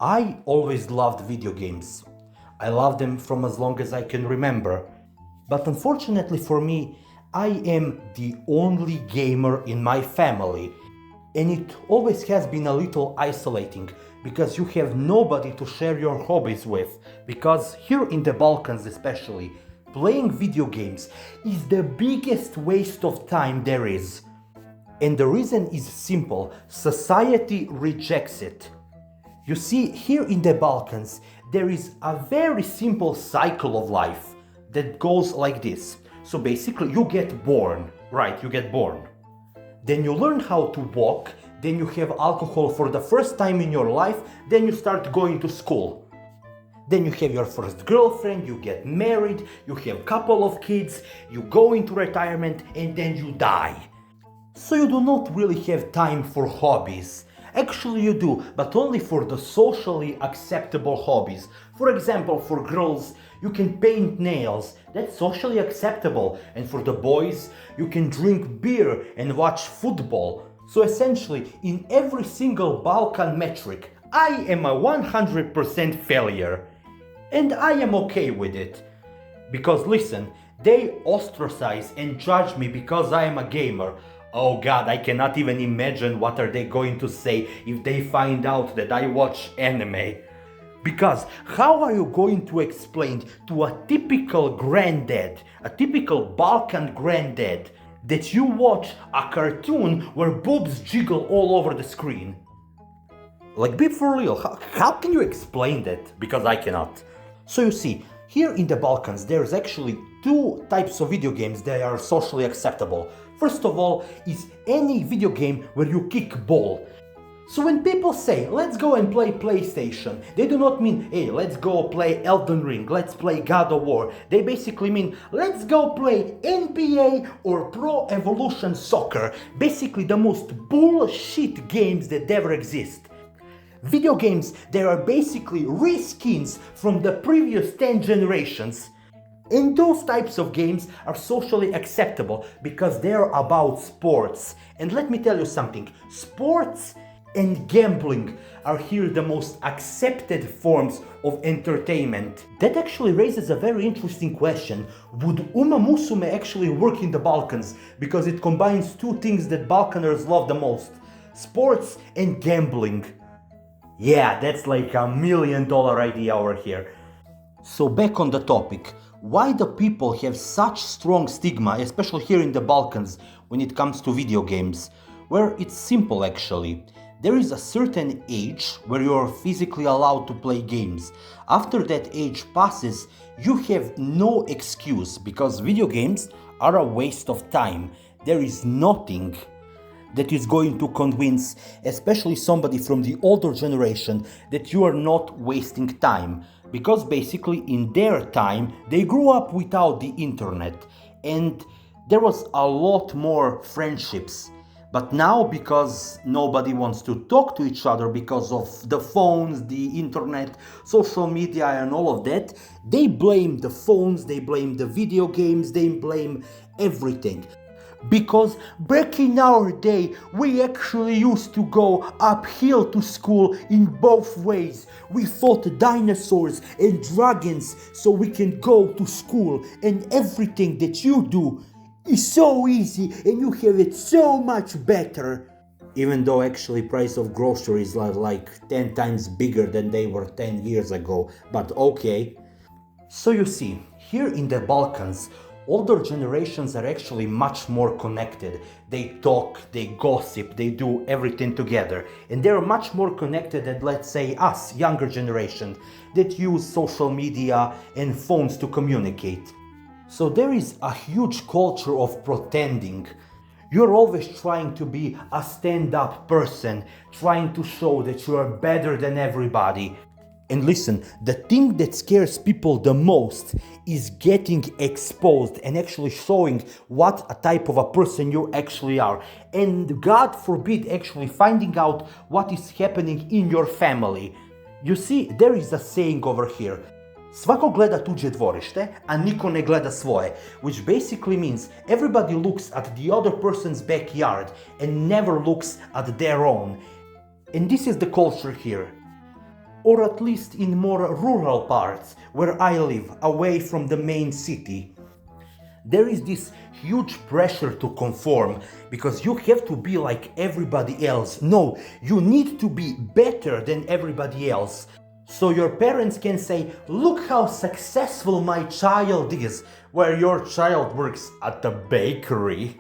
I always loved video games. I loved them from as long as I can remember. But unfortunately for me, I am the only gamer in my family. And it always has been a little isolating because you have nobody to share your hobbies with. Because here in the Balkans especially, playing video games is the biggest waste of time there is. And the reason is simple: society rejects it. You see, here in the Balkans, there is a very simple cycle of life that goes like this. So basically, you get born, right? You get born. Then you learn how to walk, then you have alcohol for the first time in your life, then you start going to school. Then you have your first girlfriend, you get married, you have a couple of kids, you go into retirement, and then you die. So you do not really have time for hobbies. Actually you do, but only for the socially acceptable hobbies. For example, for girls, you can paint nails. That's socially acceptable. And for the boys, you can drink beer and watch football. So essentially, in every single Balkan metric, I am a 100% failure. And I am okay with it. Because listen, they ostracize and judge me because I am a gamer. Oh god, I cannot even imagine what are they going to say if they find out that I watch anime. Because how are you going to explain to a typical granddad, a typical Balkan granddad, that you watch a cartoon where boobs jiggle all over the screen? Like, be for real, how can you explain that? Because I cannot. So you see, here in the Balkans there's actually two types of video games that are socially acceptable. First of all is any video game where you kick ball. So when people say, let's go and play PlayStation, they do not mean, hey, let's go play Elden Ring, let's play God of War. They basically mean, let's go play NBA or Pro Evolution Soccer. Basically the most bullshit games that ever exist. Video games, they are basically reskins from the previous 10 generations. And those types of games are socially acceptable because they're about sports. And let me tell you something, sports and gambling are here the most accepted forms of entertainment. That actually raises a very interesting question. Would Uma Musume actually work in the Balkans? Because it combines two things that Balkaners love the most: sports and gambling. Yeah, that's like $1 million idea over here. So back on the topic, why do people have such strong stigma, especially here in the Balkans, when it comes to video games? Well, it's simple actually. There is a certain age where you are physically allowed to play games. After that age passes, you have no excuse because video games are a waste of time. There is nothing that is going to convince, especially somebody from the older generation, that you are not wasting time. Because basically in their time, they grew up without the internet and there was a lot more friendships. But now, because nobody wants to talk to each other because of the phones, the internet, social media and all of that, they blame the phones, they blame the video games, they blame everything. Because back in our day, we actually used to go uphill to school in both ways. We fought dinosaurs and dragons so we can go to school, and everything that you do is so easy and you have it so much better. Even though actually price of groceries are like 10 times bigger than they were 10 years ago, but okay. So you see, here in the Balkans, older generations are actually much more connected. They talk, they gossip, they do everything together. And they're much more connected than, let's say, us, younger generation, that use social media and phones to communicate. So there is a huge culture of pretending. You're always trying to be a stand-up person, trying to show that you are better than everybody. And listen, the thing that scares people the most is getting exposed and actually showing what a type of a person you actually are. And God forbid actually finding out what is happening in your family. You see, there is a saying over here. Svako gleda tuđe dvorište, a niko ne gleda svoje, which basically means everybody looks at the other person's backyard and never looks at their own. And this is the culture here. or at least in more rural parts where I live, away from the main city. There is this huge pressure to conform because you have to be like everybody else. No, you need to be better than everybody else. So your parents can say, look how successful my child is, where your child works at the bakery.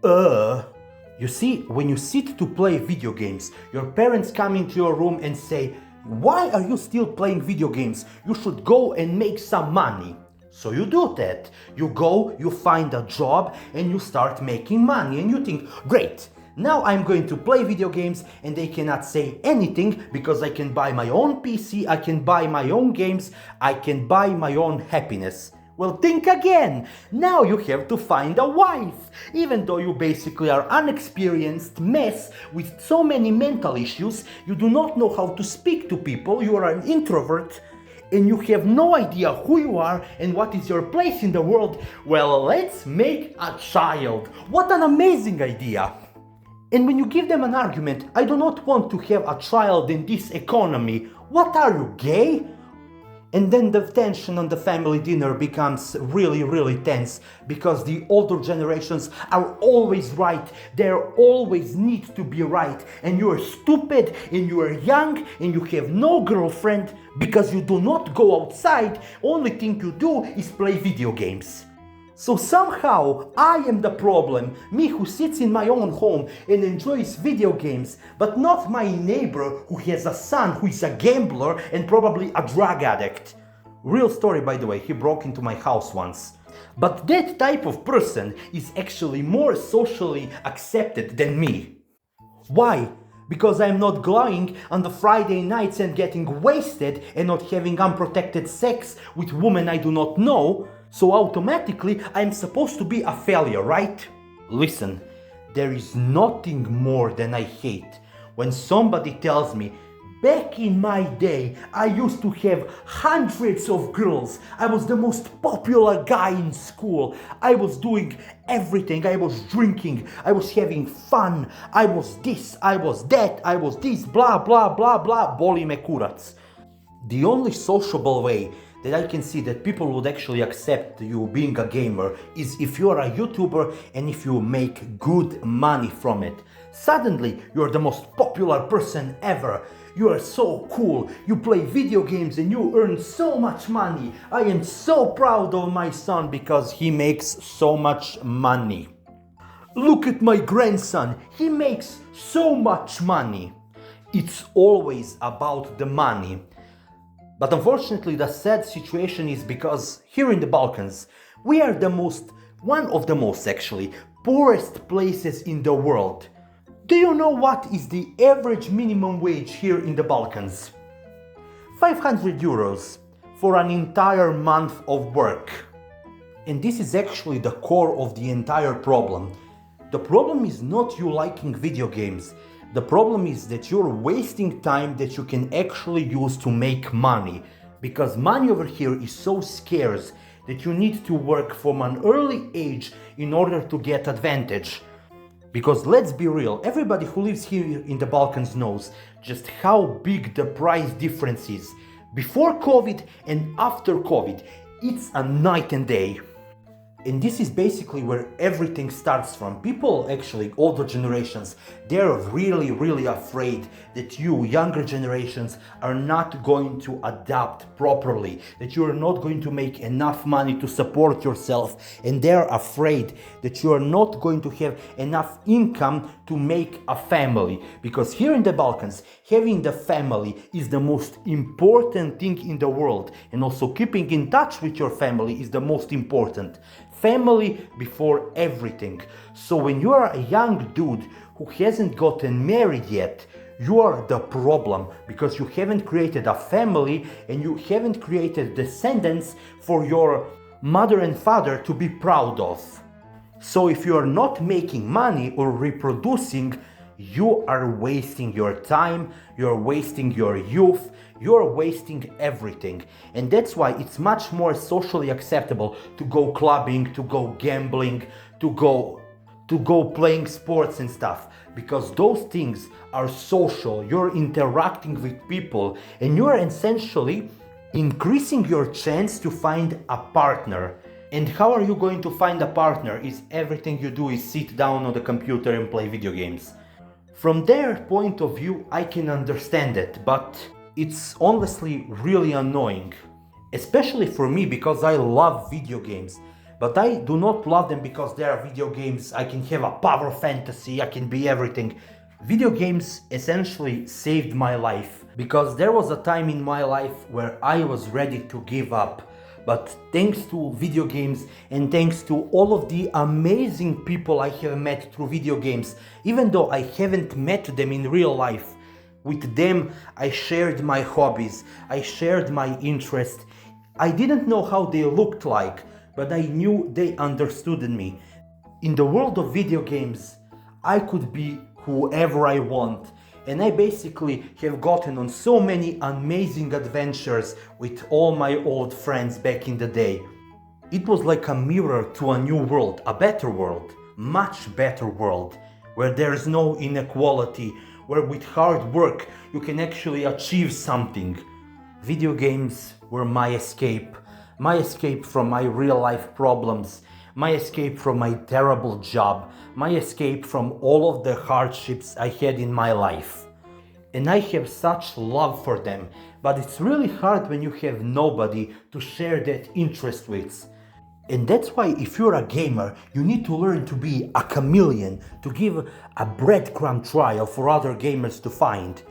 You see, when you sit to play video games, your parents come into your room and say, why are you still playing video games? You should go and make some money. So you do that. You go, you find a job, and you start making money. And you think, great, now I'm going to play video games and they cannot say anything because I can buy my own PC, I can buy my own games, I can buy my own happiness. Well, think again. Now you have to find a wife. Even though you basically are unexperienced mess with so many mental issues, you do not know how to speak to people, you are an introvert, and you have no idea who you are and what is your place in the world. Well, let's make a child. What an amazing idea. And when you give them an argument, I do not want to have a child in this economy. What are you, gay? And then the tension on the family dinner becomes really tense because the older generations are always right. They always need to be right. And you are stupid and you are young and you have no girlfriend because you do not go outside. Only thing you do is play video games. So somehow I am the problem, me who sits in my own home and enjoys video games, but not my neighbor who has a son who is a gambler and probably a drug addict. Real story, by the way, he broke into my house once. But that type of person is actually more socially accepted than me. Why? Because I'm not going on the Friday nights and getting wasted and not having unprotected sex with women I do not know. So automatically I'm supposed to be a failure, right? Listen, there is nothing more than I hate when somebody tells me, back in my day I used to have hundreds of girls, I was the most popular guy in school, I was doing everything, I was drinking, I was having fun, I was this, I was that, I was this, blah blah blah blah, boli me kurac. The only sociable way that I can see that people would actually accept you being a gamer is if you are a YouTuber and if you make good money from it. Suddenly, you're the most popular person ever. You are so cool, you play video games and you earn so much money. I am so proud of my son because he makes so much money. Look at my grandson, he makes so much money. It's always about the money. But unfortunately, the sad situation is because here in the Balkans, we are one of the most actually, poorest places in the world. Do you know what is the average minimum wage here in the Balkans? 500 euros for an entire month of work. And this is actually the core of the entire problem. The problem is not you liking video games. The problem is that you're wasting time that you can actually use to make money. Because money over here is so scarce that you need to work from an early age in order to get advantage. Because let's be real, everybody who lives here in the Balkans knows just how big the price difference is. Before COVID and after COVID, it's a night and day. And this is basically where everything starts from. People, actually, older generations, they're really afraid that you, younger generations, are not going to adapt properly, that you are not going to make enough money to support yourself, and they're afraid that you are not going to have enough income to make a family. Because here in the Balkans, having the family is the most important thing in the world, and also keeping in touch with your family is the most important. Family before everything. So when you are a young dude who hasn't gotten married yet, you are the problem because you haven't created a family and you haven't created descendants for your mother and father to be proud of. So if you are not making money or reproducing, you are wasting your time, you're wasting your youth, you're wasting everything. And that's why it's much more socially acceptable to go clubbing, to go gambling, to go to go playing sports and stuff, because those things are social. You're interacting with people and you're essentially increasing your chance to find a partner. And how are you going to find a partner? Is everything you do is sit down on the computer and play video games. From their point of view, I can understand it, but it's honestly really annoying. Especially for me, because I love video games. But I do not love them because they are video games. I can have a power fantasy, I can be everything. Video games essentially saved my life, because there was a time in my life where I was ready to give up. But thanks to video games and thanks to all of the amazing people I have met through video games, even though I haven't met them in real life, with them I shared my hobbies, I shared my interests. I didn't know how they looked like, but I knew they understood me. In the world of video games, I could be whoever I want. And I basically have gotten on so many amazing adventures with all my old friends back in the day. It was like a mirror to a new world, a better world, much better world, where there is no inequality, where with hard work you can actually achieve something. Video games were my escape from my real life problems, my escape from my terrible job, my escape from all of the hardships I had in my life. And I have such love for them, but it's really hard when you have nobody to share that interest with. And that's why if you're a gamer, you need to learn to be a chameleon, to give a breadcrumb trail for other gamers to find.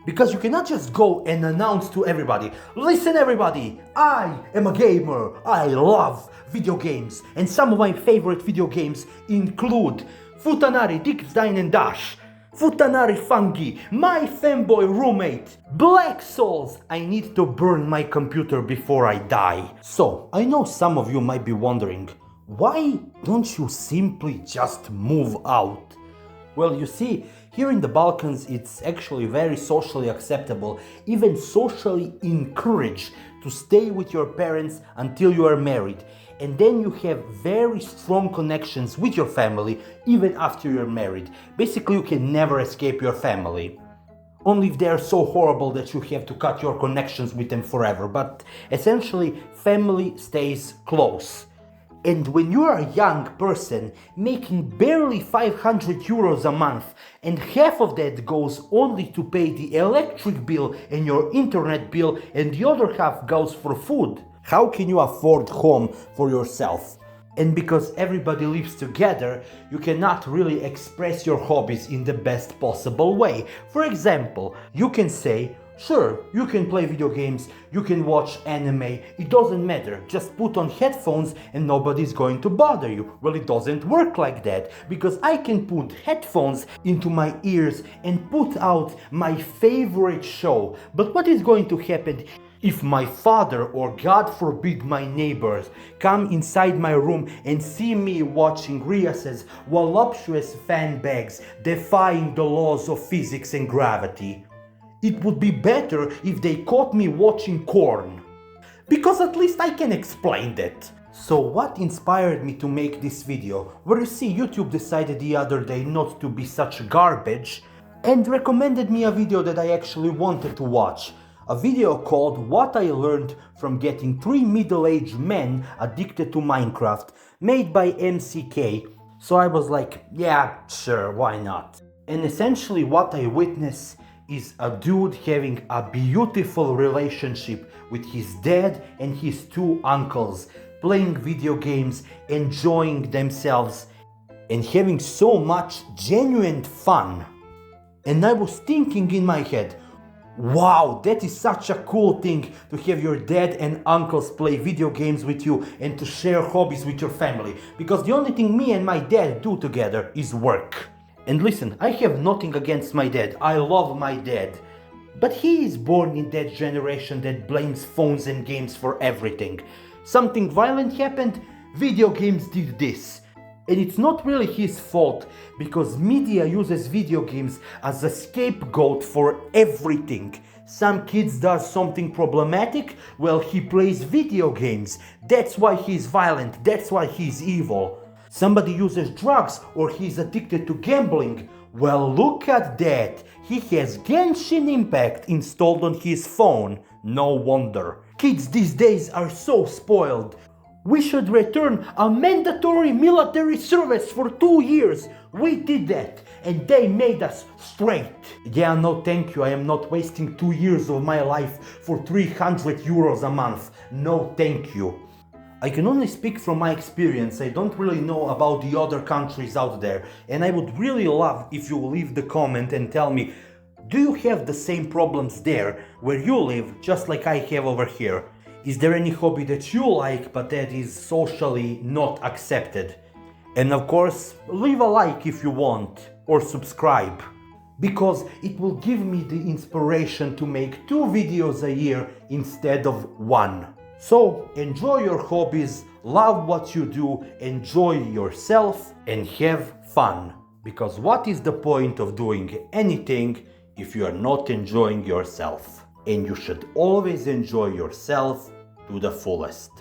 Because you cannot just go and announce to everybody, listen everybody, I am a gamer, I love video games, and some of my favorite video games include Futanari, Dix, Dine and Dash, Futanari Fungi, my fanboy roommate, Black Souls. I need to burn my computer before I die. So, I know some of you might be wondering, why don't you simply just move out? Well, you see, here in the Balkans it's actually very socially acceptable, even socially encouraged to stay with your parents until you are married. And then you have very strong connections with your family even after you're married. Basically, you can never escape your family. Only if they are so horrible that you have to cut your connections with them forever. But essentially, family stays close. And when you are a young person making barely 500 euros a month, and half of that goes only to pay the electric bill and your internet bill, and the other half goes for food, how can you afford home for yourself? And because everybody lives together, you cannot really express your hobbies in the best possible way. For example, you can say, sure, you can play video games, you can watch anime, it doesn't matter, just put on headphones and nobody's going to bother you. Well, it doesn't work like that, because I can put headphones into my ears and put out my favorite show. But what is going to happen if my father, or God forbid my neighbors, come inside my room and see me watching Rias's voluptuous fan bags defying the laws of physics and gravity? It would be better if they caught me watching Korn, because at least I can explain that. So what inspired me to make this video? Well, you see, YouTube decided the other day not to be such garbage and recommended me a video that I actually wanted to watch. A video called What I Learned from Getting 3 Middle-Aged Men Addicted to Minecraft, made by MCK. So I was like, yeah, sure, why not? And essentially what I witnessed is a dude having a beautiful relationship with his dad and his 2 uncles, playing video games, enjoying themselves, and having so much genuine fun. And I was thinking in my head, wow, that is such a cool thing to have your dad and uncles play video games with you and to share hobbies with your family, because the only thing me and my dad do together is work. And listen, I have nothing against my dad, I love my dad, but he is born in that generation that blames phones and games for everything. Something violent happened, video games did this. And it's not really his fault, because media uses video games as a scapegoat for everything. Some kids does something problematic, well, he plays video games. That's why he's violent, that's why he's evil. Somebody uses drugs or he's addicted to gambling. Well, look at that. He has Genshin Impact installed on his phone. No wonder. Kids these days are so spoiled. We should return a mandatory military service for 2 years. We did that and they made us straight. Yeah, no thank you. I am not wasting 2 years of my life for 300 euros a month. No thank you. I can only speak from my experience. I don't really know about the other countries out there, and I would really love if you leave the comment and tell me, do you have the same problems there where you live, just like I have over here? Is there any hobby that you like but that is socially not accepted? And of course, leave a like if you want, or subscribe, because it will give me the inspiration to make 2 videos a year instead of 1. So enjoy your hobbies, love what you do, enjoy yourself and have fun. Because what is the point of doing anything if you are not enjoying yourself? And you should always enjoy yourself to the fullest.